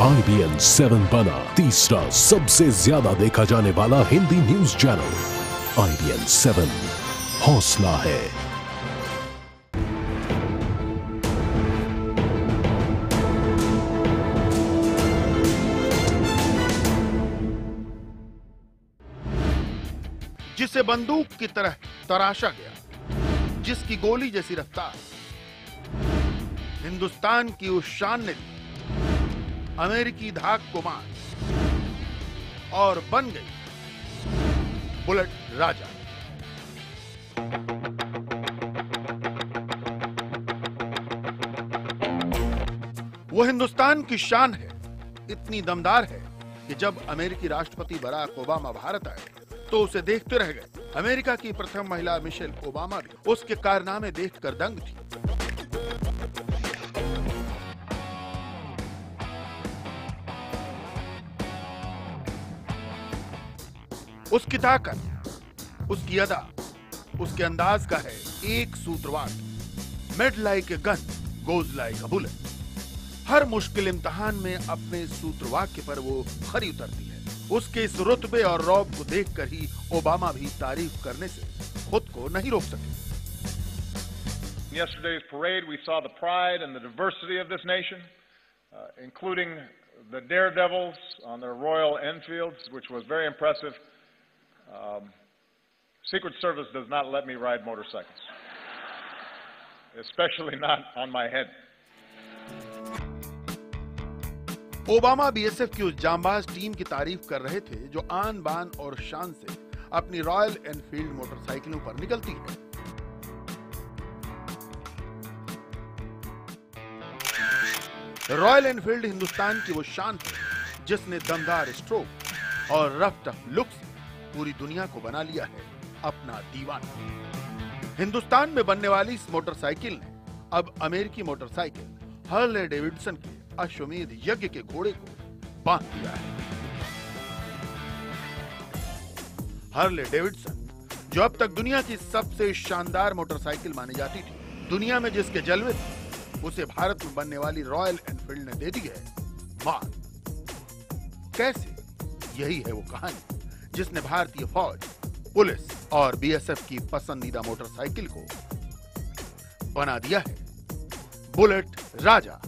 IBN 7 बना तीसरा सबसे ज्यादा देखा जाने वाला हिंदी न्यूज चैनल। IBN 7 हौसला है। जिसे बंदूक की तरह तराशा गया, जिसकी गोली जैसी रफ्तार हिंदुस्तान की उस शान ने दी अमेरिकी धाक को मार और बन गई बुलेट राजा। वो हिंदुस्तान की शान है, इतनी दमदार है कि जब अमेरिकी राष्ट्रपति बराक ओबामा भारत आए तो उसे देखते रह गए। अमेरिका की प्रथम महिला मिशेल ओबामा भी उसके कारनामे देखकर दंग थी। उसकी ताकत, उसकी अदा, उसके अंदाज का है एक सूत्रवाद, made like a gun goes like a bullet. हर मुश्किल इम्तिहान में अपने सूत्रवाक्य पर वो खरी उतरती है। उसके इस रुतबे और रौब को देखकर ही ओबामा भी तारीफ करने से खुद को नहीं रोक सके। In yesterday's parade, we saw the pride and the diversity of this nation, including the daredevils on their Royal Enfields, which was very impressive. Secret Service does not let me ride motorcycles, especially not on my head. Obama BSF की उस जांबाज team की तारीफ कर रहे थे जो आन बान और शान से अपनी रॉयल एनफील्ड मोटरसाइकिलों पर निकलती है। रॉयल एनफील्ड हिंदुस्तान की वो शान है जिसने दमदार स्ट्रोक और रफ टफ लुक्स पूरी दुनिया को बना लिया है अपना दीवाना। हिंदुस्तान में बनने वाली इस मोटरसाइकिल ने अब अमेरिकी मोटरसाइकिल हार्ले डेविडसन के अश्वमेध यज्ञ के घोड़े को बांध दिया है। हार्ले डेविडसन, जो अब तक दुनिया की सबसे शानदार मोटरसाइकिल मानी जाती थी, दुनिया में जिसके जलवे थे, उसे भारत में बनने वाली रॉयल एनफील्ड ने दे दी है मार। कैसे? यही है वो कहानी जिसने भारतीय फौज, पुलिस और बीएसएफ की पसंदीदा मोटरसाइकिल को बना दिया है बुलेट राजा।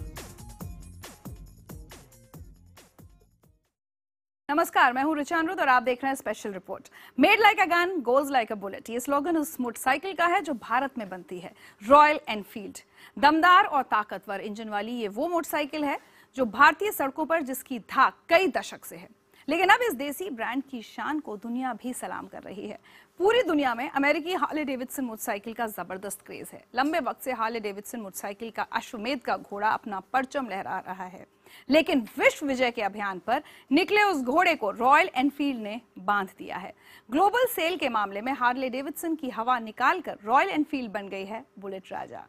नमस्कार, मैं हूं ऋचा अनिरुद्ध और आप देख रहे हैं special report. Made like a gun goes like a bullet, ये स्लोगन उस मोटरसाइकिल का है जो भारत में बनती है, रॉयल एनफील्ड। दमदार और ताकतवर इंजन वाली ये वो मोटरसाइकिल है जो भारतीय सड़कों पर जिसकी धाक कई दशक से है, लेकिन अब इस देसी ब्रांड की शान को दुनिया भी सलाम कर रही है। पूरी दुनिया में अमेरिकी हार्ले डेविडसन मोटरसाइकिल का जबरदस्त क्रेज है। लंबे वक्त से हार्ले डेविडसन मोटरसाइकिल का अश्वमेध का घोड़ा अपना परचम लहरा रहा है, लेकिन विश्व विजय के अभियान पर निकले उस घोड़े को रॉयल एनफील्ड ने बांध दिया है। ग्लोबल सेल के मामले में हार्ले डेविडसन की हवा निकालकर रॉयल एनफील्ड बन गई है बुलेट राजा।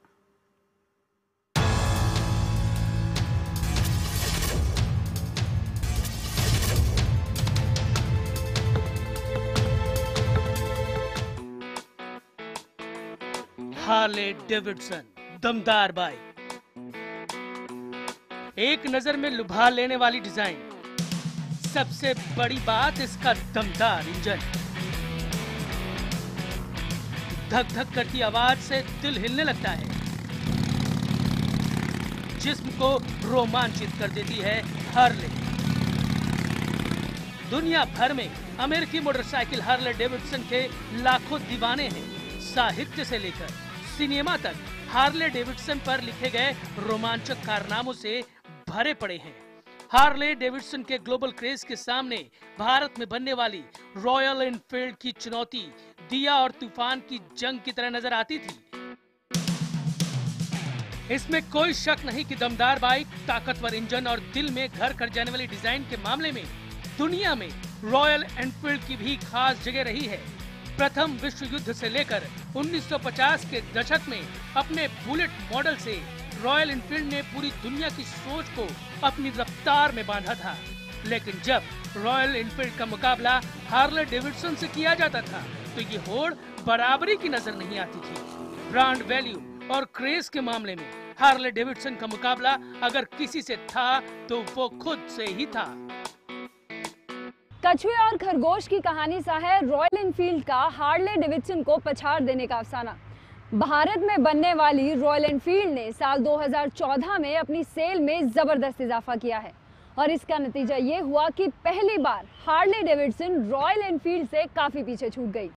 हार्ले डेविडसन दमदार बाइक, एक नजर में लुभा लेने वाली डिजाइन, सबसे बड़ी बात इसका दमदार इंजन। धक धक करती आवाज से दिल हिलने लगता है, जिस्म को रोमांचित कर देती है हार्ले। दुनिया भर में अमेरिकी मोटरसाइकिल हार्ले डेविडसन के लाखों दीवाने हैं। साहित्य से लेकर सिनेमा तक हार्ले डेविडसन पर लिखे गए रोमांचक कारनामों से भरे पड़े हैं। हार्ले डेविडसन के ग्लोबल क्रेज के सामने भारत में बनने वाली रॉयल एनफील्ड की चुनौती दिया और तूफान की जंग की तरह नजर आती थी। इसमें कोई शक नहीं कि दमदार बाइक, ताकतवर इंजन और दिल में घर कर जाने वाली डिजाइन के मामले में दुनिया में रॉयल एनफील्ड की भी खास जगह रही है। प्रथम विश्व युद्ध से लेकर 1950 के दशक में अपने बुलेट मॉडल से रॉयल एनफील्ड ने पूरी दुनिया की सोच को अपनी रफ्तार में बांधा था। लेकिन जब रॉयल एनफील्ड का मुकाबला हार्ले डेविडसन से किया जाता था तो ये होड़ बराबरी की नजर नहीं आती थी। ब्रांड वैल्यू और क्रेज के मामले में हार्ले डेविडसन का मुकाबला अगर किसी से था तो वो खुद से ही था। कछुए और खरगोश की कहानी सा है रॉयल एनफील्ड का हार्ले डेविडसन को पछाड़ देने का अफसाना। भारत में बनने वाली रॉयल एनफील्ड ने साल 2014 में अपनी सेल में जबरदस्त इजाफा किया है और इसका नतीजा ये हुआ कि पहली बार हार्ले डेविडसन रॉयल एनफील्ड से काफी पीछे छूट गई।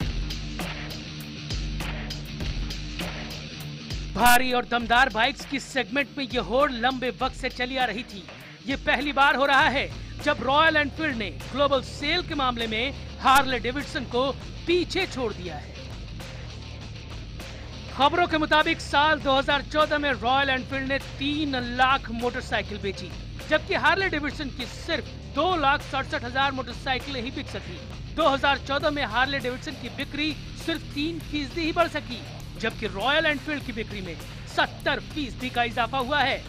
भारी और दमदार बाइक्स की सेगमेंट में ये होड़ लंबे वक्त से चली आ रही थी। ये पहली बार हो रहा है जब रॉयल एनफील्ड ने ग्लोबल सेल के मामले में हार्ले डेविडसन को पीछे छोड़ दिया है। खबरों के मुताबिक साल 2014 में रॉयल एनफील्ड ने 3 लाख मोटरसाइकिल बेची, जबकि हार्ले डेविडसन की सिर्फ 2,67,000 मोटरसाइकिलें ही बिक सकी। 2014 में हार्ले डेविडसन की बिक्री सिर्फ 3% ही बढ़ सकी, जबकि रॉयल एनफील्ड की बिक्री में 70% का इजाफा हुआ है।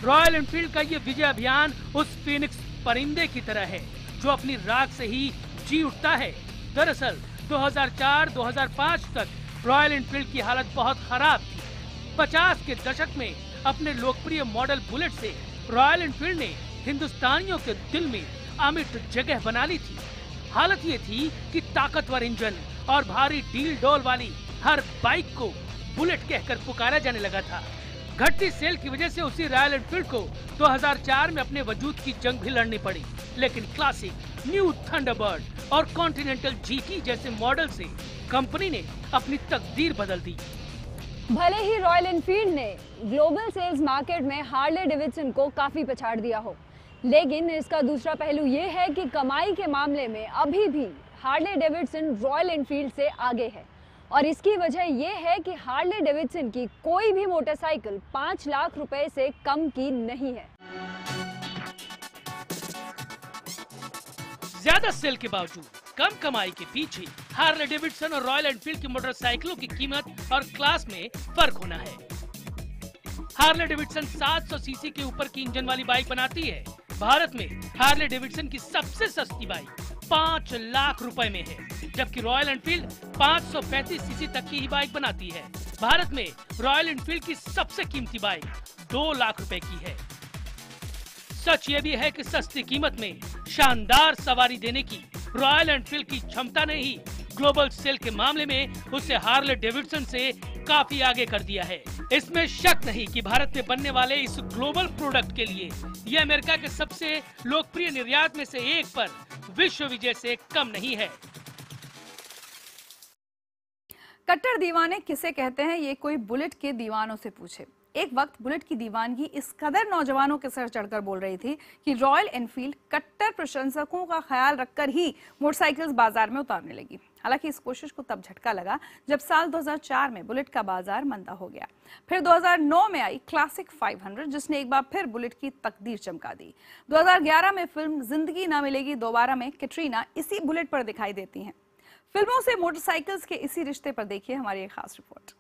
रॉयल एनफील्ड का ये विजय अभियान उस फीनिक्स परिंदे की तरह है जो अपनी राख से ही जी उठता है। दरअसल 2004-2005 तक रॉयल एनफील्ड की हालत बहुत खराब थी। 50 के दशक में अपने लोकप्रिय मॉडल बुलेट से रॉयल एनफील्ड ने हिंदुस्तानियों के दिल में अमिट जगह बना ली थी। हालत ये थी कि ताकतवर इंजन और भारी डील डोल वाली हर बाइक को बुलेट कहकर पुकारा जाने लगा था। घटती सेल की वजह से उसी रॉयल एनफील्ड को 2004 में अपने वजूद की जंग भी लड़नी पड़ी, लेकिन क्लासिक, न्यू थंडरबर्ड और कॉन्टिनेंटल जीटी जैसे मॉडल से कंपनी ने अपनी तकदीर बदल दी। भले ही रॉयल एनफील्ड ने ग्लोबल सेल्स मार्केट में हार्ले डेविडसन को काफी पछाड़ दिया हो, लेकिन इसका दूसरा पहलू ये है कि कमाई के मामले में अभी भी हार्ले डेविडसन रॉयल एनफील्ड से आगे है और इसकी वजह यह है कि हार्ले डेविडसन की कोई भी मोटरसाइकिल 5 लाख रुपए से कम की नहीं है। ज्यादा सेल के बावजूद कम कमाई के पीछे हार्ले डेविडसन और रॉयल एनफील्ड की मोटरसाइकिलों की कीमत और क्लास में फर्क होना है। हार्ले डेविडसन 700 सीसी के ऊपर की इंजन वाली बाइक बनाती है। भारत में हार्ले डेविडसन की सबसे सस्ती बाइक 5 लाख रुपए में है, जबकि रॉयल एनफील्ड 535 सीसी तक की ही बाइक बनाती है। भारत में रॉयल एनफील्ड की सबसे कीमती बाइक 2 लाख रुपए की है। सच ये भी है कि सस्ती कीमत में शानदार सवारी देने की रॉयल एनफील्ड की क्षमता ने ही ग्लोबल सेल के मामले में उसे हार्ले डेविडसन से काफी आगे कर दिया है। इसमें शक नहीं कि भारत में बनने वाले इस ग्लोबल प्रोडक्ट के लिए यह अमेरिका के सबसे लोकप्रिय निर्यात में से एक पर विश्व विजय से कम नहीं है। कट्टर दीवाने किसे कहते हैं, ये कोई बुलेट के दीवानों से पूछे। एक वक्त बुलेट की दीवानगी इस कदर नौजवानों के सर चढ़कर बोल रही थी कि रॉयल एनफील्ड कट्टर प्रशंसकों का ख्याल रखकर ही मोटरसाइकिल्स बाजार में उतारने लगी। हालांकि इस कोशिश को तब झटका लगा जब साल 2004 में बुलेट का बाजार मंदा हो गया। फिर 2009 में आई क्लासिक 500 जिसने एक बार फिर बुलेट की तकदीर चमका दी। 2011 में फिल्म जिंदगी ना मिलेगी दोबारा में कैटरीना इसी बुलेट पर दिखाई देती हैं। फिल्मों से मोटरसाइकिल्स के इसी रिश्ते पर देखिए हमारी एक खास रिपोर्ट।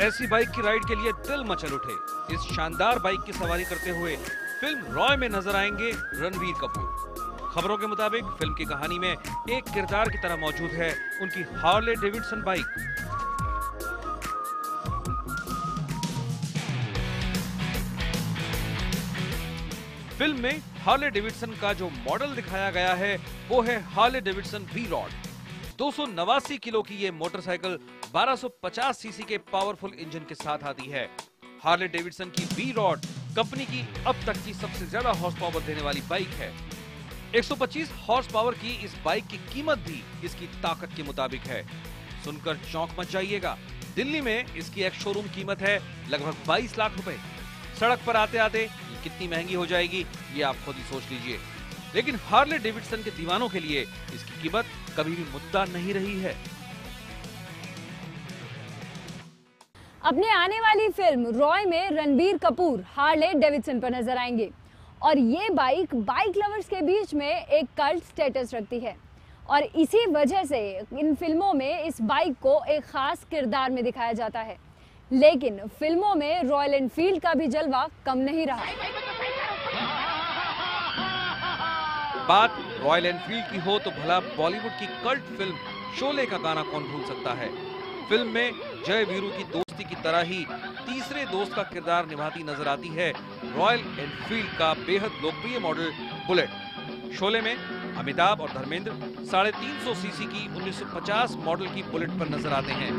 ऐसी बाइक की राइड के लिए दिल मचल उठे। इस शानदार बाइक की सवारी करते हुए फिल्म रॉय में नजर आएंगे रणबीर कपूर। खबरों के मुताबिक फिल्म की कहानी में एक किरदार की तरह मौजूद है उनकी हार्ले डेविडसन बाइक। फिल्म में हार्ले डेविडसन का जो मॉडल दिखाया गया है वो है हार्ले डेविडसन वी-रॉड। 289 किलो की ये मोटरसाइकिल 1250 सीसी के पावरफुल इंजन के साथ आती है। हार्ले डेविडसन की वी-रॉड कंपनी की अब तक की सबसे ज्यादा हॉर्स पावर देने वाली बाइक है। 125 हॉर्स पावर की इस बाइक की कीमत भी इसकी ताकत के मुताबिक है। सुनकर चौंक मच जाइएगा, दिल्ली में इसकी एक शोरूम कीमत है लगभग 22 लाख रुपए। सड़क पर आते आते ये कितनी महंगी हो जाएगी ये आप खुद ही सोच लीजिए। लेकिन हार्ले डेविडसन के दीवानों के लिए इसकी कीमत कभी भी मुद्दा नहीं रही है। अपने आने वाली फिल्म रॉय में रणबीर कपूर हार्ले डेविडसन पर नजर आएंगे और ये बाइक लवर्स के बीच में एक कल्ट स्टेटस रखती है और इसी वजह से इन फिल्मों में इस बाइक को एक खास किरदार में दिखाया जाता है। लेकिन फिल्मों में रॉयल एनफील्ड का भी जलवा कम नहीं रहा। बात रॉयल एनफील्ड की हो तो भला बॉलीवुड की कल्ट फिल्म शोले का गाना कौन भूल सकता है। फिल्म में जय वीरू की दोस्ती की तरह ही तीसरे दोस्त का किरदार निभाती नजर आती है रॉयल एनफील्ड का बेहद लोकप्रिय मॉडल बुलेट। शोले में अमिताभ और धर्मेंद्र 350 सीसी की 1950 मॉडल की बुलेट पर नजर आते हैं।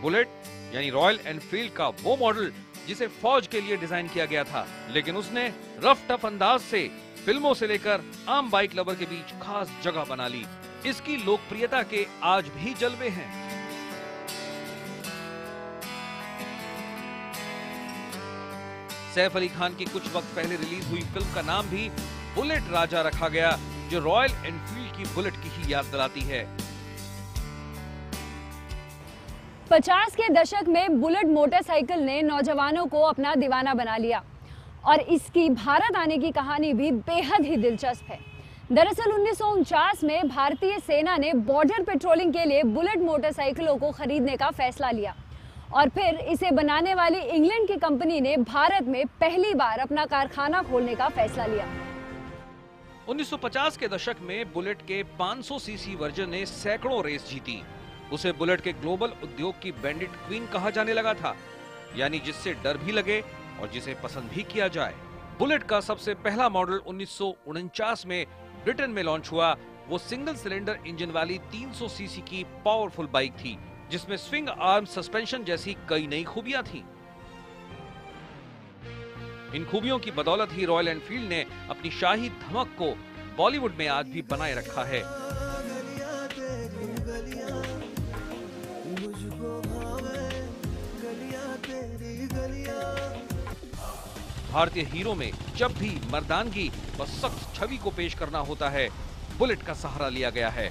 बुलेट यानी रॉयल एनफील्ड का वो मॉडल जिसे फौज के लिए डिजाइन किया गया था, लेकिन उसने रफ टफ अंदाज से फिल्मों से लेकर आम बाइक लवर के बीच खास जगह बना ली। इसकी लोकप्रियता के आज भी जलवे हैं। सैफ अली खान की कुछ वक्त पहले रिलीज हुई फिल्म का नाम भी बुलेट राजा रखा गया, जो रॉयल एनफील्ड की बुलेट की ही याद दिलाती है। 50 के दशक में बुलेट मोटरसाइकिल ने नौजवानों को अपना दीवाना बना लिया और इसकी भारत आने की कहानी भी बेहद ही दिलचस्प है। दरअसल 1949 में भारतीय सेना ने बॉर्डर पेट्रोलिंग के लिए बुलेट मोटरसाइकिलों को खरीदने का फैसला लिया और फिर इसे बनाने वाली इंग्लैंड की कंपनी ने भारत में पहली बार अपना कारखाना खोलने का फैसला लिया। 1950 के दशक में बुलेट के 500 सीसी वर्जन ने सैकड़ों रेस जीती। उसे बुलेट के ग्लोबल उद्योग की बैंडिट क्वीन कहा जाने लगा था, यानी जिससे डर भी लगे और जिसे पसंद भी किया जाए। बुलेट का सबसे पहला मॉडल 1949 में ब्रिटेन में लॉन्च हुआ। वो सिंगल सिलेंडर इंजन वाली 300 सीसी की पावरफुल बाइक थी, जिसमें स्विंग आर्म सस्पेंशन जैसी कई नई खूबियां थी। इन खूबियों की बदौलत ही रॉयल एनफील्ड ने अपनी शाही धमक को बॉलीवुड में आज भी बनाए रखा है। भारतीय हीरो में जब भी मर्दानगी व सख्त छवि को पेश करना होता है, बुलेट का सहारा लिया गया है।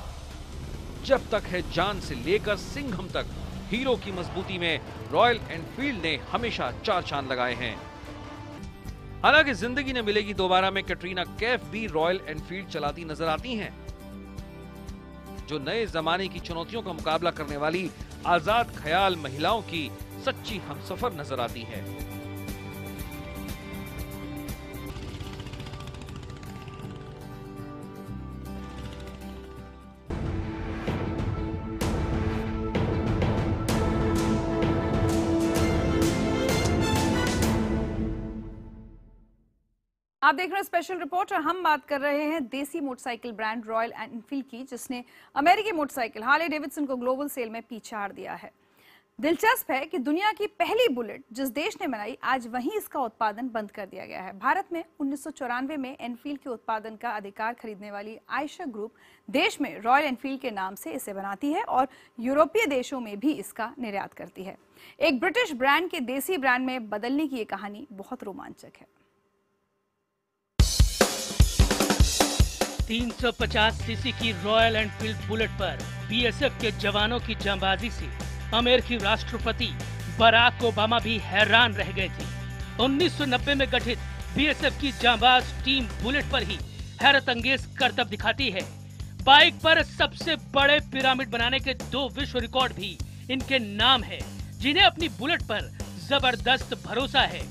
जब तक है जान से लेकर सिंघम तक, हीरो की मजबूती में रॉयल एनफील्ड ने हमेशा 4 चांद लगाए हैं। हालांकि जिंदगी ने मिलेगी दोबारा में कैटरीना कैफ भी रॉयल एनफील्ड चलाती नजर आती हैं, जो नए जमाने की चुनौतियों का मुकाबला करने वाली आजाद ख्याल महिलाओं की सच्ची हमसफर नजर आती है। आप देख रहे हैं स्पेशल रिपोर्ट और हम बात कर रहे हैं देसी मोटरसाइकिल ब्रांड रॉयल एनफील्ड की, जिसने अमेरिकी मोटरसाइकिल हार्ले डेविडसन को ग्लोबल सेल में पीछाड़ दिया है। दिलचस्प है कि दुनिया की पहली बुलेट जिस देश ने बनाई, आज वहीं इसका उत्पादन बंद कर दिया गया है। भारत में 1994 में एनफील्ड के उत्पादन का अधिकार खरीदने वाली आयशर ग्रुप देश में रॉयल एनफील्ड के नाम से इसे बनाती है और यूरोपीय देशों में भी इसका निर्यात करती है। एक ब्रिटिश ब्रांड के देसी ब्रांड में बदलने की ये कहानी बहुत रोमांचक है। 350 सीसी की रॉयल एनफील्ड बुलेट पर बीएसएफ के जवानों की जांबाजी से अमेरिकी राष्ट्रपति बराक ओबामा भी हैरान रह गए थे। 1990 में गठित बीएसएफ की जांबाज टीम बुलेट पर ही हैरत अंगेज करतब दिखाती है। बाइक पर सबसे बड़े पिरामिड बनाने के 2 विश्व रिकॉर्ड भी इनके नाम है, जिन्हें अपनी बुलेट पर जबरदस्त भरोसा है।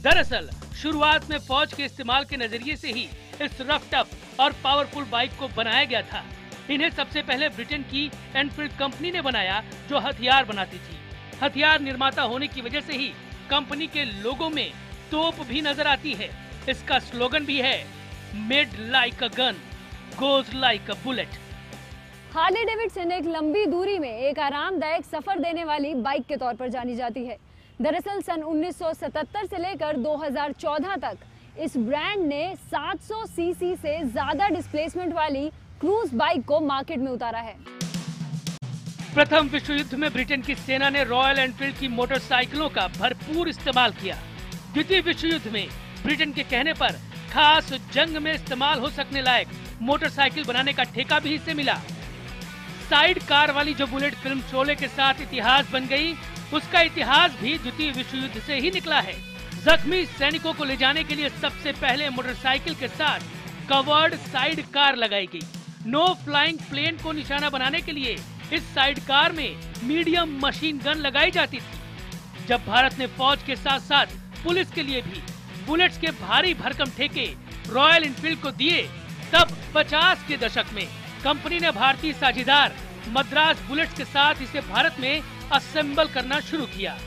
दरअसल शुरुआत में फौज के इस्तेमाल के नजरिए से ही इस रफ टफ और पावरफुल बाइक को बनाया गया था। इन्हें सबसे पहले ब्रिटेन की एनफील्ड कंपनी ने बनाया, जो हथियार बनाती थी। हथियार निर्माता होने की वजह से ही कंपनी के लोगों में तोप भी नजर आती है। इसका स्लोगन भी है, made like a gun, goes like a bullet. Harley Davidson एक लंबी दूरी में एक आरामदायक सफर देने वाली बाइक के तौर पर जानी जाती है। दरअसल सन 1977 से लेकर 2014 तक इस ब्रांड ने 700 सीसी से ज्यादा डिस्प्लेसमेंट वाली क्रूज बाइक को मार्केट में उतारा है। प्रथम विश्व युद्ध में ब्रिटेन की सेना ने रॉयल एनफील्ड की मोटरसाइकिलों का भरपूर इस्तेमाल किया। द्वितीय विश्व युद्ध में ब्रिटेन के कहने पर खास जंग में इस्तेमाल हो सकने लायक मोटरसाइकिल बनाने का ठेका भी इसे मिला। साइड कार वाली जो बुलेट फिल्म शोले के साथ इतिहास बन गई, उसका इतिहास भी द्वितीय विश्व युद्ध से ही निकला है। जख्मी सैनिकों को ले जाने के लिए सबसे पहले मोटरसाइकिल के साथ कवर्ड साइड कार लगाई गई। नो फ्लाइंग प्लेन को निशाना बनाने के लिए इस साइड कार में मीडियम मशीन गन लगाई जाती थी। जब भारत ने फौज के साथ साथ पुलिस के लिए भी बुलेट्स के भारी भरकम ठेके रॉयल एनफील्ड को दिए, तब 50 के दशक में कंपनी ने भारतीय साझेदार मद्रास बुलेट्स के साथ इसे भारत में असेंबल करना शुरू किया।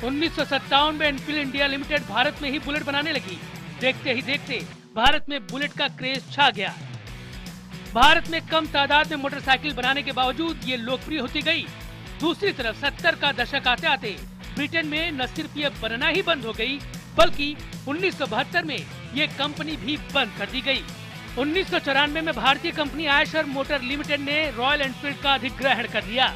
1957 में एनफील्ड इंडिया लिमिटेड भारत में ही बुलेट बनाने लगी। देखते ही देखते भारत में बुलेट का क्रेज छा गया। भारत में कम तादाद में मोटरसाइकिल बनाने के बावजूद ये लोकप्रिय होती गई। दूसरी तरफ 70 का दशक आते आते ब्रिटेन में न सिर्फ ये बनना ही बंद हो गई, बल्कि 1972 में ये कंपनी भी बंद कर दी गई। 1994 में भारतीय कंपनी आयशर मोटर लिमिटेड ने रॉयल एनफील्ड का अधिग्रहण कर लिया।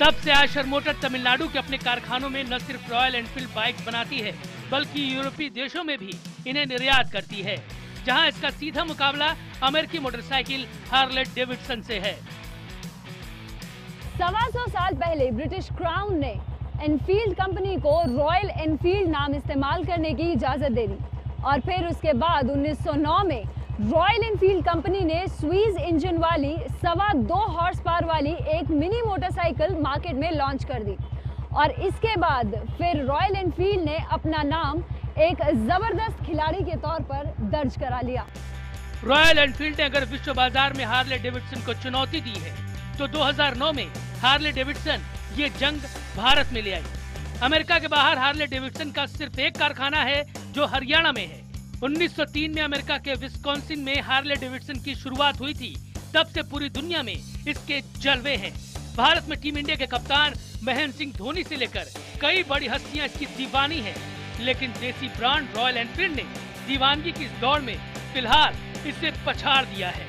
तब से आयशर मोटर तमिलनाडु के अपने कारखानों में न सिर्फ रॉयल एनफील्ड बाइक बनाती है, बल्कि यूरोपीय देशों में भी इन्हें निर्यात करती है, जहां इसका सीधा मुकाबला अमेरिकी मोटरसाइकिल हार्ले डेविडसन से है। 125 साल पहले ब्रिटिश क्राउन ने एनफील्ड कंपनी को रॉयल एनफील्ड नाम इस्तेमाल करने की इजाजत दे दी और फिर उसके बाद 1909 में रॉयल एनफील्ड कंपनी ने स्वीज इंजन वाली 2.25 हॉर्स पावर वाली एक मिनी मोटरसाइकिल मार्केट में लॉन्च कर दी और इसके बाद फिर रॉयल एनफील्ड ने अपना नाम एक जबरदस्त खिलाड़ी के तौर पर दर्ज करा लिया। रॉयल एनफील्ड ने अगर विश्व बाजार में हार्ले डेविडसन को चुनौती दी है, तो 2009 में हार्ले डेविडसन ये जंग भारत में ले आई। अमेरिका के बाहर हार्ले डेविडसन का सिर्फ एक कारखाना है जो हरियाणा में है। 1903 में अमेरिका के विस्कॉन्सिन में हार्ले डेविडसन की शुरुआत हुई थी। तब से पूरी दुनिया में इसके जलवे हैं। भारत में टीम इंडिया के कप्तान महेंद्र सिंह धोनी से लेकर कई बड़ी हस्तियां इसकी दीवानी हैं। लेकिन देसी ब्रांड रॉयल एनफील्ड ने दीवानगी की इस दौड़ में फिलहाल इसे पछाड़ दिया है।